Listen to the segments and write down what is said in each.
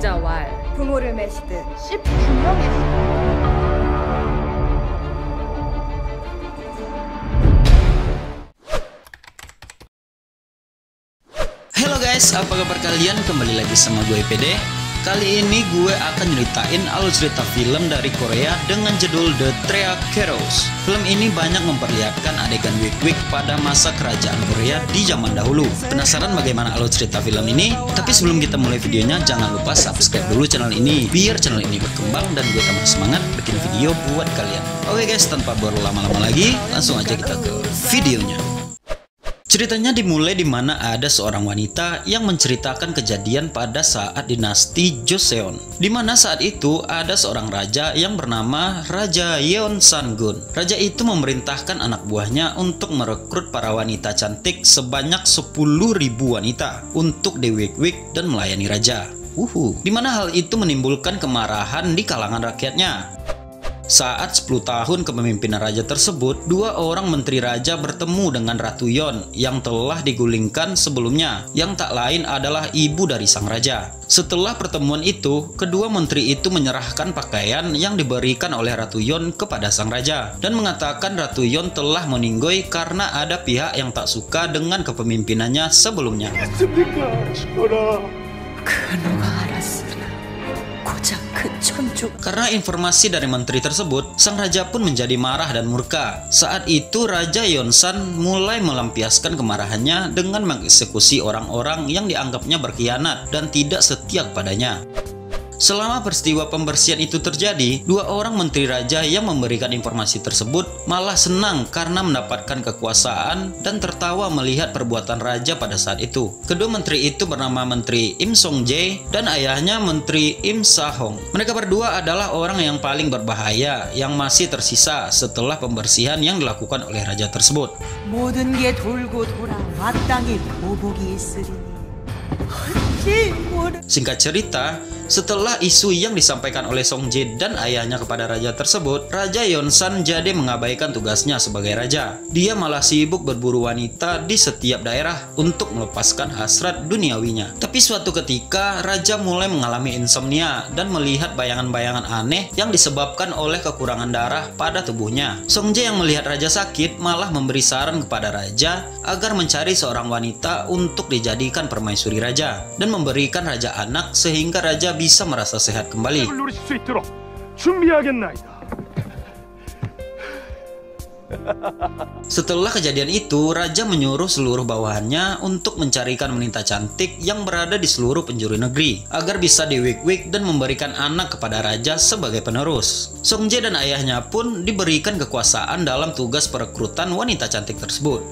왕자왈 부모를 매시듯 씹분명했어. Halo guys, apa kabar kalian? Kembali lagi sama gue PD. Kali ini gue akan nyeritain alur cerita film dari Korea dengan judul The Three Heroes. Film ini banyak memperlihatkan adegan wik-wik pada masa kerajaan Korea di zaman dahulu. Penasaran bagaimana alur cerita film ini? Tapi sebelum kita mulai videonya, jangan lupa subscribe dulu channel ini biar channel ini berkembang dan gue tambah semangat bikin video buat kalian. Oke guys, tanpa berlama-lama lagi, langsung aja kita ke videonya. Ceritanya dimulai di mana ada seorang wanita yang menceritakan kejadian pada saat dinasti Joseon. Di mana saat itu ada seorang raja yang bernama Raja Yeon Sang-gun. Raja itu memerintahkan anak buahnya untuk merekrut para wanita cantik sebanyak 10.000 wanita untuk diwik-wik dan melayani raja. Di mana hal itu menimbulkan kemarahan di kalangan rakyatnya. Saat 10 tahun kepemimpinan raja tersebut, dua orang menteri raja bertemu dengan Ratu Yeon yang telah digulingkan sebelumnya, yang tak lain adalah ibu dari sang raja. Setelah pertemuan itu, kedua menteri itu menyerahkan pakaian yang diberikan oleh Ratu Yeon kepada sang raja dan mengatakan Ratu Yeon telah meninggoy karena ada pihak yang tak suka dengan kepemimpinannya sebelumnya. Karena informasi dari menteri tersebut, sang raja pun menjadi marah dan murka. Saat itu Raja Yeonsan mulai melampiaskan kemarahannya dengan mengeksekusi orang-orang yang dianggapnya berkhianat dan tidak setia kepadanya. Selama peristiwa pembersihan itu terjadi, dua orang menteri raja yang memberikan informasi tersebut malah senang karena mendapatkan kekuasaan dan tertawa melihat perbuatan raja pada saat itu. Kedua menteri itu bernama Menteri Im Song-jae dan ayahnya Menteri Im Sa-hong. Mereka berdua adalah orang yang paling berbahaya yang masih tersisa setelah pembersihan yang dilakukan oleh raja tersebut. 모든 게 돌고 돌아 마땅히 보복이 있으리니. Singkat cerita, setelah isu yang disampaikan oleh Song-jae dan ayahnya kepada raja tersebut, Raja Yeonsan jadi mengabaikan tugasnya sebagai raja. Dia malah sibuk berburu wanita di setiap daerah untuk melepaskan hasrat duniawinya. Tapi suatu ketika, raja mulai mengalami insomnia dan melihat bayangan-bayangan aneh yang disebabkan oleh kekurangan darah pada tubuhnya. Song-jae yang melihat raja sakit malah memberi saran kepada raja agar mencari seorang wanita untuk dijadikan permaisuri raja dan memberikan raja anak sehingga raja bisa merasa sehat kembali. Setelah kejadian itu, raja menyuruh seluruh bawahannya untuk mencarikan wanita cantik yang berada di seluruh penjuru negeri agar bisa diwik-wik dan memberikan anak kepada raja sebagai penerus. Song-jae dan ayahnya pun diberikan kekuasaan dalam tugas perekrutan wanita cantik tersebut.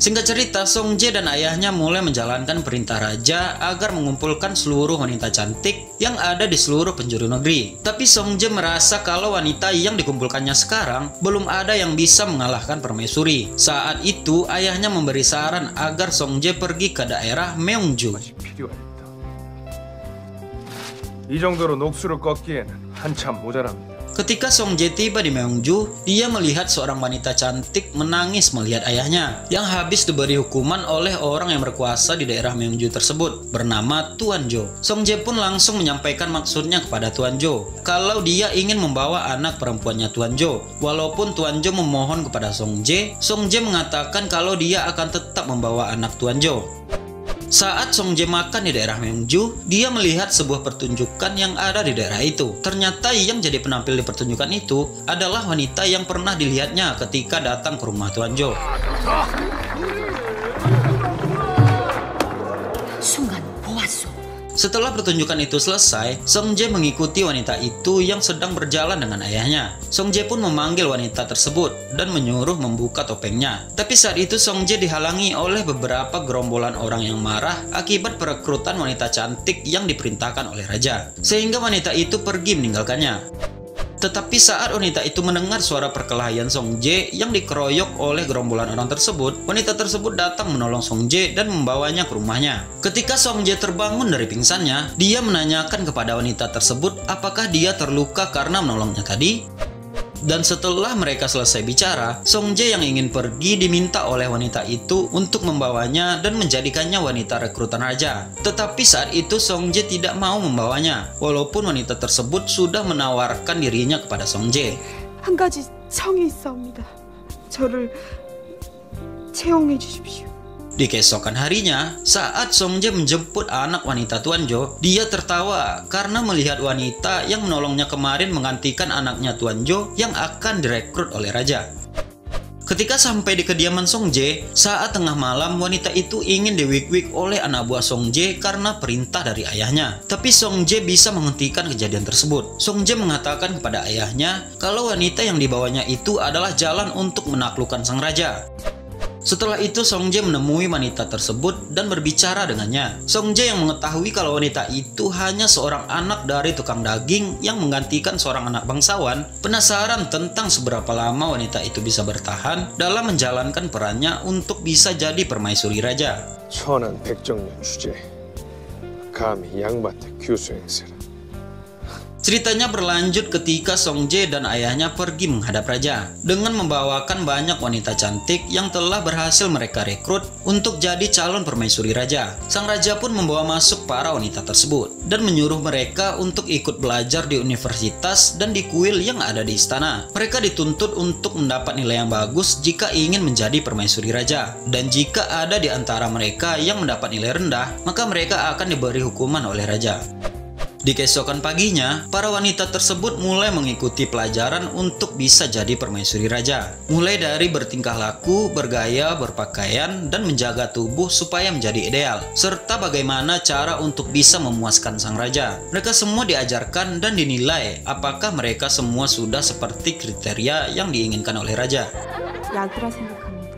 Singkat cerita, Song-jae dan ayahnya mulai menjalankan perintah raja agar mengumpulkan seluruh wanita cantik yang ada di seluruh penjuru negeri. Tapi Song-jae merasa kalau wanita yang dikumpulkannya sekarang belum ada yang bisa mengalahkan permaisuri. Saat itu, ayahnya memberi saran agar Song-jae pergi ke daerah Myeongju. 이 정도로 녹수를 꺾기에는 한참 모자랍니다. Ketika Song-jae tiba di Myeongju, dia melihat seorang wanita cantik menangis melihat ayahnya yang habis diberi hukuman oleh orang yang berkuasa di daerah Myeongju tersebut bernama Tuan Jo. Song-jae pun langsung menyampaikan maksudnya kepada Tuan Jo kalau dia ingin membawa anak perempuannya Tuan Jo. Walaupun Tuan Jo memohon kepada Song-jae, Song-jae mengatakan kalau dia akan tetap membawa anak Tuan Jo. Saat Song-jae makan di daerah Myeongju, dia melihat sebuah pertunjukan yang ada di daerah itu. Ternyata yang jadi penampil di pertunjukan itu adalah wanita yang pernah dilihatnya ketika datang ke rumah Tuan Jo. Setelah pertunjukan itu selesai, Song-jae mengikuti wanita itu yang sedang berjalan dengan ayahnya. Song-jae pun memanggil wanita tersebut dan menyuruh membuka topengnya. Tapi saat itu Song-jae dihalangi oleh beberapa gerombolan orang yang marah akibat perekrutan wanita cantik yang diperintahkan oleh raja, sehingga wanita itu pergi meninggalkannya. Tetapi saat wanita itu mendengar suara perkelahian Song-jae yang dikeroyok oleh gerombolan orang tersebut, wanita tersebut datang menolong Song-jae dan membawanya ke rumahnya. Ketika Song-jae terbangun dari pingsannya, dia menanyakan kepada wanita tersebut apakah dia terluka karena menolongnya tadi. Dan setelah mereka selesai bicara, Songjae yang ingin pergi diminta oleh wanita itu untuk membawanya dan menjadikannya wanita rekrutan raja. Tetapi saat itu Songjae tidak mau membawanya, walaupun wanita tersebut sudah menawarkan dirinya kepada Songjae. 한 가지 청이 있사옵니다. 저를 채용해 주십시오. Di keesokan harinya, saat Songjae menjemput anak wanita Tuan Jo, dia tertawa karena melihat wanita yang menolongnya kemarin menggantikan anaknya Tuan Jo yang akan direkrut oleh raja. Ketika sampai di kediaman Songjae, saat tengah malam wanita itu ingin diwik-wik oleh anak buah Songjae karena perintah dari ayahnya. Tapi Songjae bisa menghentikan kejadian tersebut. Songjae mengatakan kepada ayahnya kalau wanita yang dibawanya itu adalah jalan untuk menaklukkan sang raja. Setelah itu Songjae menemui wanita tersebut dan berbicara dengannya. Songjae yang mengetahui kalau wanita itu hanya seorang anak dari tukang daging yang menggantikan seorang anak bangsawan, penasaran tentang seberapa lama wanita itu bisa bertahan dalam menjalankan perannya untuk bisa jadi permaisuri raja. 천한 백정년 주제 감히 양반한테 교수 행세라. Ceritanya berlanjut ketika Songjae dan ayahnya pergi menghadap raja dengan membawakan banyak wanita cantik yang telah berhasil mereka rekrut untuk jadi calon permaisuri raja. Sang raja pun membawa masuk para wanita tersebut dan menyuruh mereka untuk ikut belajar di universitas dan di kuil yang ada di istana. Mereka dituntut untuk mendapat nilai yang bagus jika ingin menjadi permaisuri raja, dan jika ada di antara mereka yang mendapat nilai rendah, maka mereka akan diberi hukuman oleh raja. Di keesokan paginya, para wanita tersebut mulai mengikuti pelajaran untuk bisa jadi permaisuri raja. Mulai dari bertingkah laku, bergaya, berpakaian, dan menjaga tubuh supaya menjadi ideal, serta bagaimana cara untuk bisa memuaskan sang raja. Mereka semua diajarkan dan dinilai apakah mereka semua sudah seperti kriteria yang diinginkan oleh raja. 약이라 생각합니다.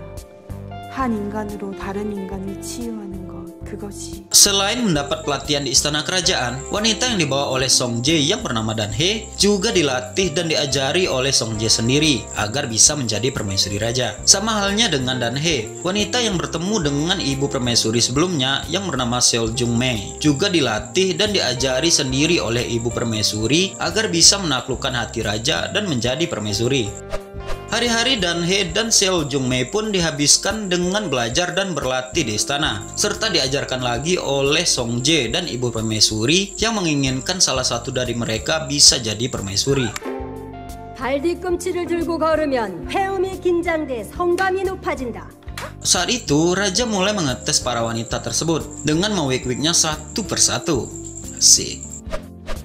한 인간으로 다른 인간을 치유하는 것, 그것이. Selain mendapat pelatihan di istana kerajaan, wanita yang dibawa oleh Songjae yang bernama Dan-hye juga dilatih dan diajari oleh Songjae sendiri agar bisa menjadi permaisuri raja. Sama halnya dengan Dan-hye, wanita yang bertemu dengan ibu permaisuri sebelumnya yang bernama Seoljung-mae juga dilatih dan diajari sendiri oleh ibu permaisuri agar bisa menaklukkan hati raja dan menjadi permaisuri. Hari-hari Dan-hye dan Seoljung-mae pun dihabiskan dengan belajar dan berlatih di istana, serta diajarkan lagi oleh Songjae dan ibu permaisuri yang menginginkan salah satu dari mereka bisa jadi permaisuri. 발 뒤꿈치를 들고 걸으면 회음이 긴장돼 성감이 높아진다. Saat itu, raja mulai mengetes para wanita tersebut dengan mewik-wiknya satu persatu. Asik.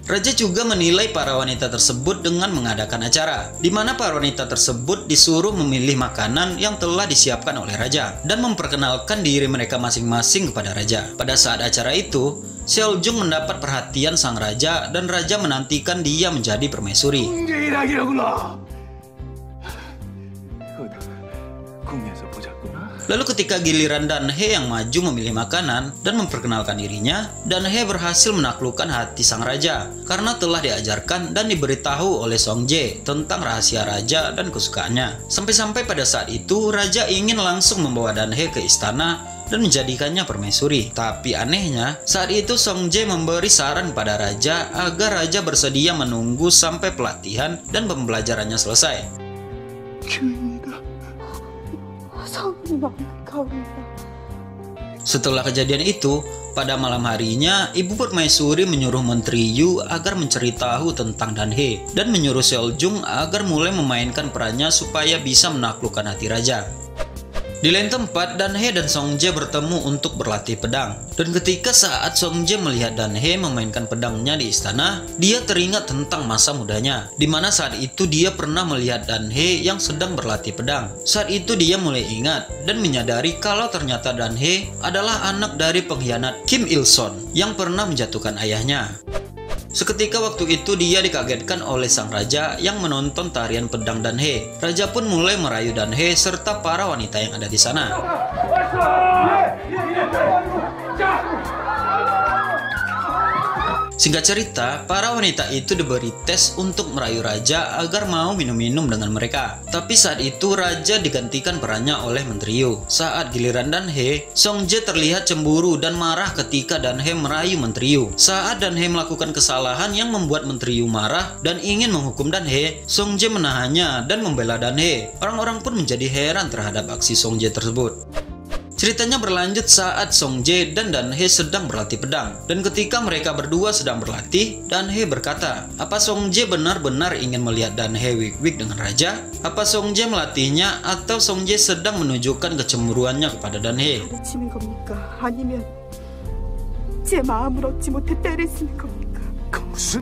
Raja juga menilai para wanita tersebut dengan mengadakan acara, di mana para wanita tersebut disuruh memilih makanan yang telah disiapkan oleh raja dan memperkenalkan diri mereka masing-masing kepada raja. Pada saat acara itu, Seoljung mendapat perhatian sang raja dan raja menantikan dia menjadi permaisuri. Lalu ketika giliran Dan-hye yang maju memilih makanan dan memperkenalkan dirinya, Dan-hye berhasil menaklukkan hati sang raja karena telah diajarkan dan diberitahu oleh Songjae tentang rahasia raja dan kesukaannya. Sampai-sampai pada saat itu raja ingin langsung membawa Dan-hye ke istana dan menjadikannya permaisuri. Tapi anehnya, saat itu Songjae memberi saran pada raja agar raja bersedia menunggu sampai pelatihan dan pembelajarannya selesai. Setelah kejadian itu, pada malam harinya, ibu permaisuri menyuruh Menteri Yu agar mencari tahu tentang Dan-hye dan menyuruh Seoljung agar mulai memainkan perannya supaya bisa menaklukkan hati raja. Di lain tempat, Dan-hye dan Songjae bertemu untuk berlatih pedang. Dan ketika saat Songjae melihat Dan-hye memainkan pedangnya di istana, dia teringat tentang masa mudanya, di mana saat itu dia pernah melihat Dan-hye yang sedang berlatih pedang. Saat itu dia mulai ingat dan menyadari kalau ternyata Dan-hye adalah anak dari pengkhianat Kim Il-son yang pernah menjatuhkan ayahnya. Seketika waktu itu dia dikagetkan oleh sang raja yang menonton tarian pedang Dan-hye. Raja pun mulai merayu Dan-hye serta para wanita yang ada di sana. Singkat cerita, para wanita itu diberi tes untuk merayu raja agar mau minum-minum dengan mereka. Tapi saat itu raja digantikan perannya oleh Menteri Yu. Saat giliran Dan-hye, Song-jae terlihat cemburu dan marah ketika Dan-hye merayu Menteri Yu. Saat Dan-hye melakukan kesalahan yang membuat Menteri Yu marah dan ingin menghukum Dan-hye, Song-jae menahannya dan membela Dan-hye. Orang-orang pun menjadi heran terhadap aksi Song-jae tersebut. Ceritanya berlanjut saat Song-jae dan Dan-hye sedang berlatih pedang. Dan ketika mereka berdua sedang berlatih, Dan-hye berkata, "Apa Song-jae benar-benar ingin melihat Dan-hye wik-wik dengan raja? Apa Song-jae melatihnya atau Song-jae sedang menunjukkan kecemburuannya kepada Dan-hye?" 가르치는 겁니까? 아니면 제 마음을 얻지 못해 때를 쓰는 겁니까?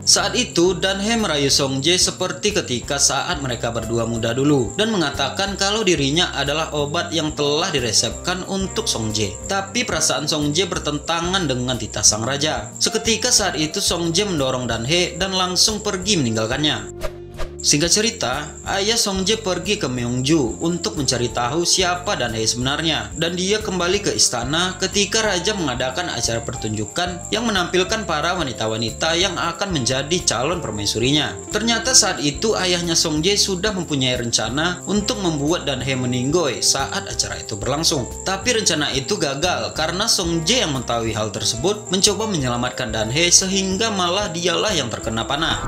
Saat itu, Dan-hye merayu Song-jae seperti ketika saat mereka berdua muda dulu dan mengatakan kalau dirinya adalah obat yang telah diresepkan untuk Song-jae. Tapi perasaan Song-jae bertentangan dengan titah sang raja. Seketika saat itu Song-jae mendorong Dan-hye dan langsung pergi meninggalkannya. Singkat cerita, ayah Song-jae pergi ke Myeongju untuk mencari tahu siapa Dan-hye sebenarnya, dan dia kembali ke istana ketika raja mengadakan acara pertunjukan yang menampilkan para wanita-wanita yang akan menjadi calon permaisurinya. Ternyata saat itu ayahnya Song-jae sudah mempunyai rencana untuk membuat Dan-hye meninggoy saat acara itu berlangsung. Tapi rencana itu gagal karena Song-jae yang mengetahui hal tersebut mencoba menyelamatkan Dan-hye sehingga malah dialah yang terkena panah.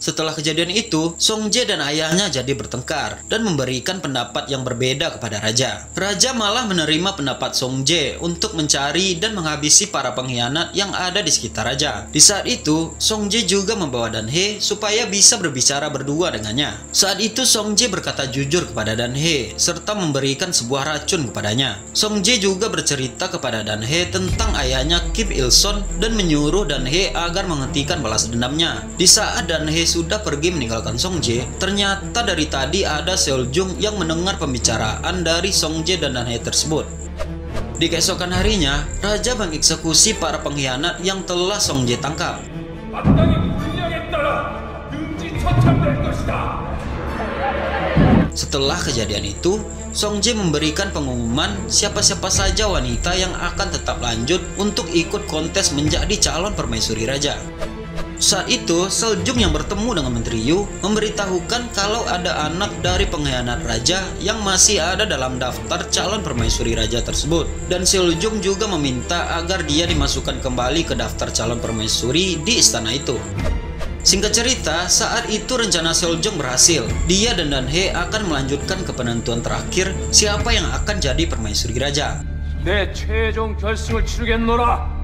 Setelah kejadian itu, Song-jae dan ayahnya jadi bertengkar dan memberikan pendapat yang berbeda kepada raja. Raja malah menerima pendapat Song-jae untuk mencari dan menghabisi para pengkhianat yang ada di sekitar raja. Di saat itu, Song-jae juga membawa Dan-hye supaya bisa berbicara berdua dengannya. Saat itu Song-jae berkata jujur kepada Dan-hye serta memberikan sebuah racun kepadanya. Song-jae juga bercerita kepada Dan-hye tentang ayahnya Kim Il-son dan menyuruh Dan-hye agar menghentikan balas dendamnya. Di saat Dan-hye sudah pergi meninggalkan Song-jae, ternyata dari tadi ada Seol-jung yang mendengar pembicaraan dari Song-jae dan Dan-hye tersebut. Di keesokan harinya, raja mengeksekusi para pengkhianat yang telah Song-jae tangkap. Setelah kejadian itu, Song-jae memberikan pengumuman siapa-siapa saja wanita yang akan tetap lanjut untuk ikut kontes menjadi calon permaisuri raja. Saat itu, Seol-jung yang bertemu dengan Menteri Yu memberitahukan kalau ada anak dari pengkhianat raja yang masih ada dalam daftar calon permaisuri raja tersebut. Dan Seol-jung juga meminta agar dia dimasukkan kembali ke daftar calon permaisuri di istana itu. Singkat cerita, saat itu rencana Seol-jung berhasil. Dia dan Dan-hye akan melanjutkan ke penentuan terakhir siapa yang akan jadi permaisuri raja. 내 최종 결승을 치르겠노라.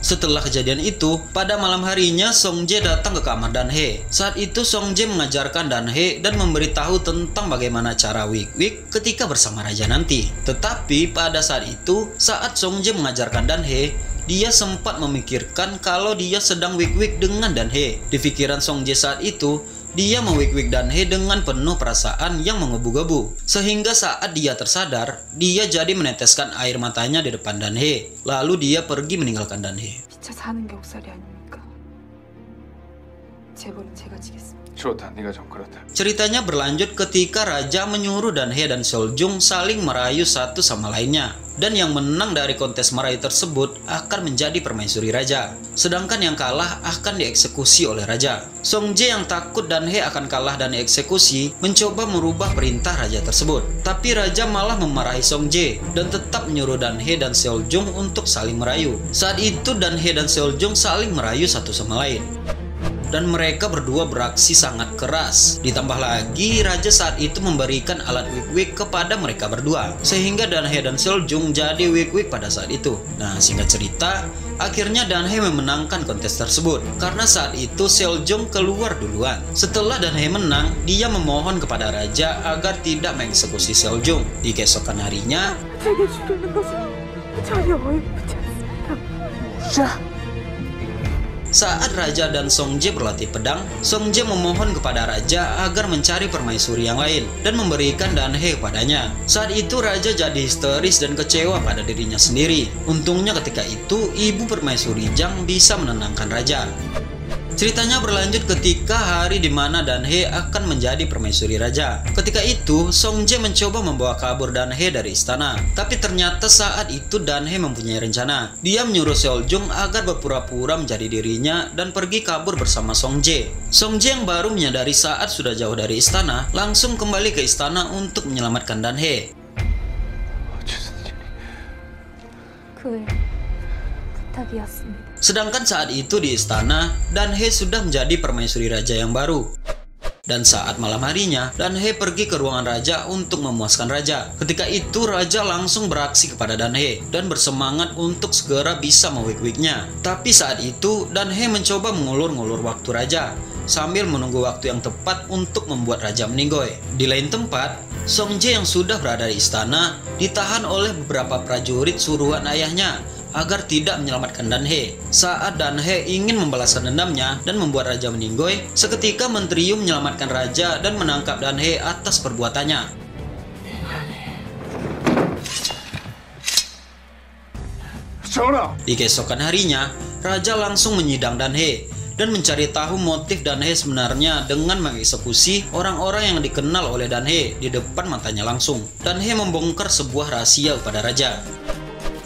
Setelah kejadian itu, pada malam harinya Song-jae datang ke kamar Dan-hye. Saat itu Song-jae mengajarkan Dan-hye dan memberitahu tentang bagaimana cara wik-wik ketika bersama raja nanti. Tetapi pada saat itu, saat Song-jae mengajarkan Dan-hye, dia sempat memikirkan kalau dia sedang wik-wik dengan Dan-hye. Di pikiran Song-jae saat itu, dia mewik-wik Dan-hye dengan penuh perasaan yang menggebu-gebu. Sehingga saat dia tersadar, dia jadi meneteskan air matanya di depan Dan-hye. Lalu dia pergi meninggalkan Dan-hye. 미쳐 사는 게 옥살이 아닙니까? 재벌은 제가 지겠습니다. 좋다, 네가 좀 그렇다. Ceritanya berlanjut ketika raja menyuruh Dan-hye dan Seol-jung saling merayu satu sama lainnya. Dan yang menang dari kontes merayu tersebut akan menjadi permaisuri raja. Sedangkan yang kalah akan dieksekusi oleh raja. Song-jae yang takut Dan-hye akan kalah dan dieksekusi mencoba merubah perintah raja tersebut. Tapi raja malah memarahi Song-jae dan tetap menyuruh Dan-hye dan Seol-jung untuk saling merayu. Saat itu Dan-hye dan Seol-jung saling merayu satu sama lain. Dan mereka berdua beraksi sangat keras. Ditambah lagi, raja saat itu memberikan alat wik-wik kepada mereka berdua, sehingga Dan-hye dan Seol-jung jadi wik-wik pada saat itu. Nah, singkat cerita, akhirnya Dan-hye memenangkan kontes tersebut karena saat itu Seol-jung keluar duluan. Setelah Dan-hye menang, dia memohon kepada raja agar tidak mengeksekusi Seol-jung. Di keesokan harinya, 제게 죽이는 것은 전혀 어이없지 않습니다. saat raja dan Song-jae berlatih pedang, Song-jae memohon kepada raja agar mencari permaisuri yang lain dan memberikan Dan-hye kepadanya. Saat itu raja jadi histeris dan kecewa pada dirinya sendiri. Untungnya ketika itu ibu permaisuri Jang bisa menenangkan raja. Ceritanya berlanjut ketika hari di mana Dan-hye akan menjadi permaisuri raja. Ketika itu, Song-jae mencoba membawa kabur Dan-hye dari istana. Tapi ternyata saat itu Dan-hye mempunyai rencana. Dia menyuruh Seol-jung agar berpura-pura menjadi dirinya dan pergi kabur bersama Song-jae. Song-jae yang baru menyadari saat sudah jauh dari istana, langsung kembali ke istana untuk menyelamatkan Dan-hye. Sedangkan saat itu di istana, Dan-hye sudah menjadi permaisuri raja yang baru. Dan saat malam harinya, Dan-hye pergi ke ruangan raja untuk memuaskan raja. Ketika itu raja langsung beraksi kepada Dan-hye dan bersemangat untuk segera bisa mewik-wiknya. Tapi saat itu Dan-hye mencoba mengulur-ngulur waktu raja sambil menunggu waktu yang tepat untuk membuat raja meninggoy. Di lain tempat, Song-jae yang sudah berada di istana ditahan oleh beberapa prajurit suruhan ayahnya agar tidak menyelamatkan Dan-hye. Saat Dan-hye ingin membalaskan dendamnya dan membuat raja meninggoy, seketika Menteri Yu menyelamatkan raja dan menangkap Dan-hye atas perbuatannya. Di keesokan harinya, raja langsung menyidang Dan-hye dan mencari tahu motif Dan-hye sebenarnya dengan mengeksekusi orang-orang yang dikenal oleh Dan-hye di depan matanya langsung. Dan-hye membongkar sebuah rahasia kepada raja.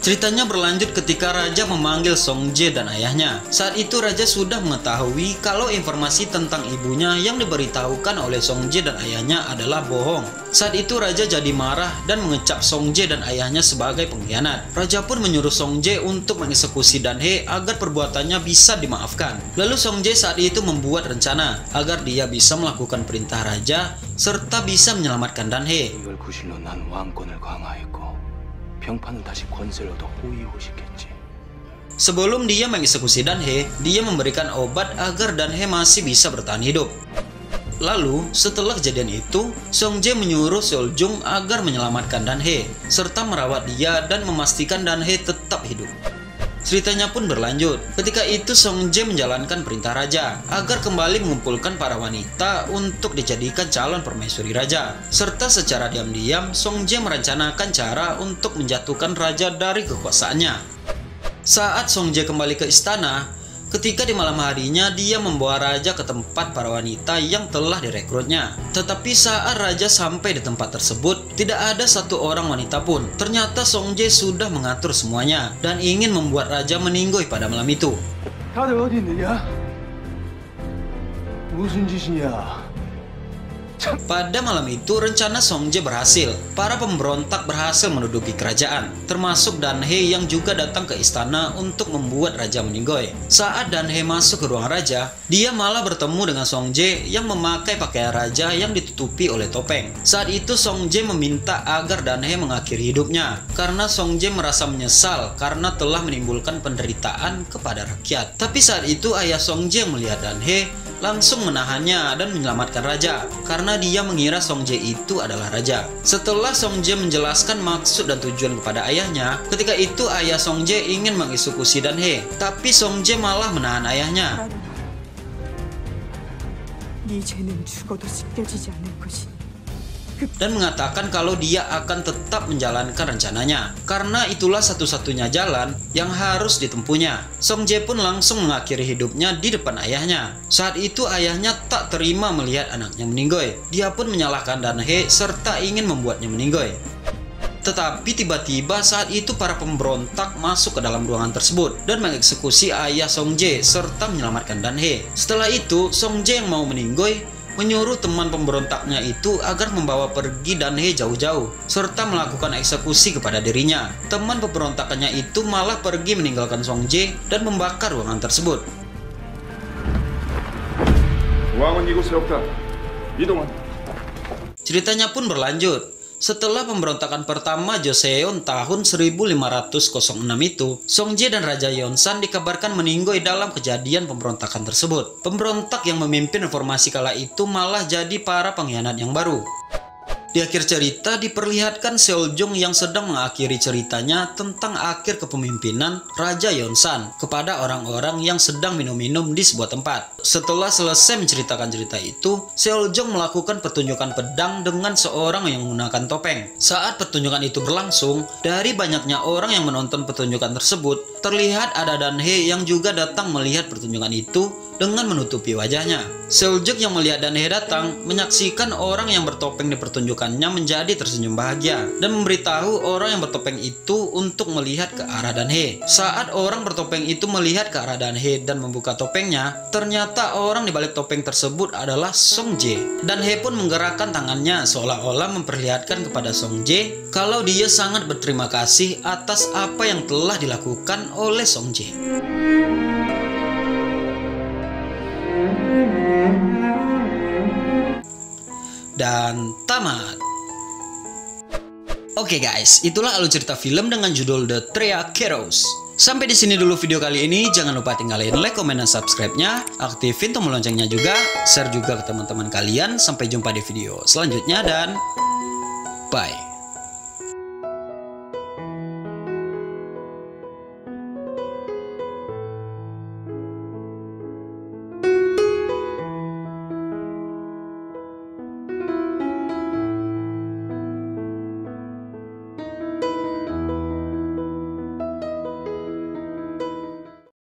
Ceritanya berlanjut ketika raja memanggil Song-jae dan ayahnya. Saat itu raja sudah mengetahui kalau informasi tentang ibunya yang diberitahukan oleh Song-jae dan ayahnya adalah bohong. Saat itu raja jadi marah dan mengecap Song-jae dan ayahnya sebagai pengkhianat. Raja pun menyuruh Song-jae untuk mengeksekusi Dan-hye agar perbuatannya bisa dimaafkan. Lalu Song-jae saat itu membuat rencana agar dia bisa melakukan perintah raja serta bisa menyelamatkan Dan-hye. Sebelum dia mengeksekusi Dan-hye, dia memberikan obat agar Dan-hye masih bisa bertahan hidup. Lalu, setelah kejadian itu, Song-jae menyuruh Seol-jung agar menyelamatkan Dan-hye, serta merawat dia dan memastikan Dan-hye tetap hidup. Ceritanya pun berlanjut. Ketika itu Song-jae menjalankan perintah raja agar kembali mengumpulkan para wanita untuk dijadikan calon permaisuri raja. Serta secara diam-diam Song-jae merencanakan cara untuk menjatuhkan raja dari kekuasaannya. Saat Song-jae kembali ke istana, ketika di malam harinya dia membawa raja ke tempat para wanita yang telah direkrutnya. Tetapi saat raja sampai di tempat tersebut, tidak ada satu orang wanita pun. Ternyata Song-jae sudah mengatur semuanya dan ingin membuat raja meninggoy pada malam itu. Pada malam itu rencana Song-jae berhasil. Para pemberontak berhasil menduduki kerajaan, termasuk Dan-hye yang juga datang ke istana untuk membuat raja meninggoy. Saat Dan-hye masuk ke ruang raja, dia malah bertemu dengan Song-jae yang memakai pakaian raja yang ditutupi oleh topeng. Saat itu Song-jae meminta agar Dan-hye mengakhiri hidupnya karena Song-jae merasa menyesal karena telah menimbulkan penderitaan kepada rakyat. Tapi saat itu ayah Song-jae melihat Dan-hye langsung menahannya dan menyelamatkan raja karena dia mengira Song-jae itu adalah raja. Setelah Song-jae menjelaskan maksud dan tujuan kepada ayahnya, ketika itu ayah Song-jae ingin mengeksekusi Dan-hye, tapi Song-jae malah menahan ayahnya. Dan mengatakan kalau dia akan tetap menjalankan rencananya karena itulah satu-satunya jalan yang harus ditempuhnya. Song-jae pun langsung mengakhiri hidupnya di depan ayahnya. Saat itu ayahnya tak terima melihat anaknya meninggoy. Dia pun menyalahkan Dan-hye serta ingin membuatnya meninggoy. Tetapi tiba-tiba saat itu para pemberontak masuk ke dalam ruangan tersebut dan mengeksekusi ayah Song-jae serta menyelamatkan Dan-hye. Setelah itu Song-jae yang mau meninggoy menyuruh teman pemberontaknya itu agar membawa pergi Dan-hye jauh-jauh serta melakukan eksekusi kepada dirinya. Teman pemberontakannya itu malah pergi meninggalkan Song-jae dan membakar ruangan tersebut. Ceritanya pun berlanjut. Setelah pemberontakan pertama Joseon tahun 1506 itu, Song-jae dan Raja Yeonsan dikabarkan meninggoy dalam kejadian pemberontakan tersebut. Pemberontak yang memimpin reformasi kala itu malah jadi para pengkhianat yang baru. Di akhir cerita diperlihatkan Seoljong yang sedang mengakhiri ceritanya tentang akhir kepemimpinan Raja Yeonsan kepada orang-orang yang sedang minum-minum di sebuah tempat. Setelah selesai menceritakan cerita itu, Seoljong melakukan pertunjukan pedang dengan seorang yang menggunakan topeng. Saat pertunjukan itu berlangsung, dari banyaknya orang yang menonton pertunjukan tersebut, terlihat ada Dan-hye yang juga datang melihat pertunjukan itu dengan menutupi wajahnya. Seoljong yang melihat Dan-hye datang menyaksikan orang yang bertopeng di pertunjukannya menjadi tersenyum bahagia dan memberitahu orang yang bertopeng itu untuk melihat ke arah Dan-hye. Saat orang bertopeng itu melihat ke arah Dan-hye dan membuka topengnya, ternyata orang di balik topeng tersebut adalah Song-jae. Dan-hye pun menggerakkan tangannya seolah-olah memperlihatkan kepada Song-jae kalau dia sangat berterima kasih atas apa yang telah dilakukan oleh Song-jae. Dan tamat. Oke guys, itulah alur cerita film dengan judul The Three Heroes. Sampai di sini dulu video kali ini. Jangan lupa tinggalin like, komen, dan subscribe-nya. Aktifin tombol loncengnya juga. Share juga ke teman-teman kalian. Sampai jumpa di video selanjutnya dan bye.